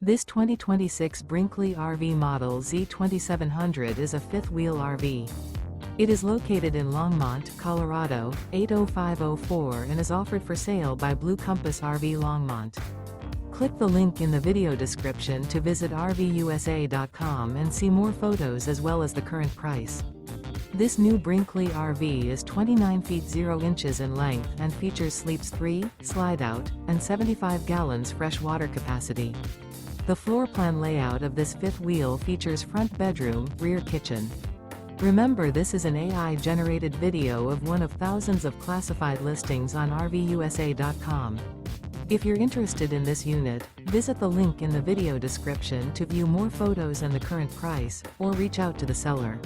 This 2026 Brinkley RV Model Z 2700 is a fifth-wheel RV. It is located in Longmont, Colorado, 80504 and is offered for sale by Blue Compass RV Longmont. Click the link in the video description to visit RVUSA.com and see more photos as well as the current price. This new Brinkley RV is 29 feet 0 inches in length and features sleeps 3, slide-out, and 75 gallons fresh water capacity. The floor plan layout of this fifth wheel features front bedroom, rear kitchen. Remember, this is an AI-generated video of one of thousands of classified listings on RVUSA.com. If you're interested in this unit, visit the link in the video description to view more photos and the current price, or reach out to the seller.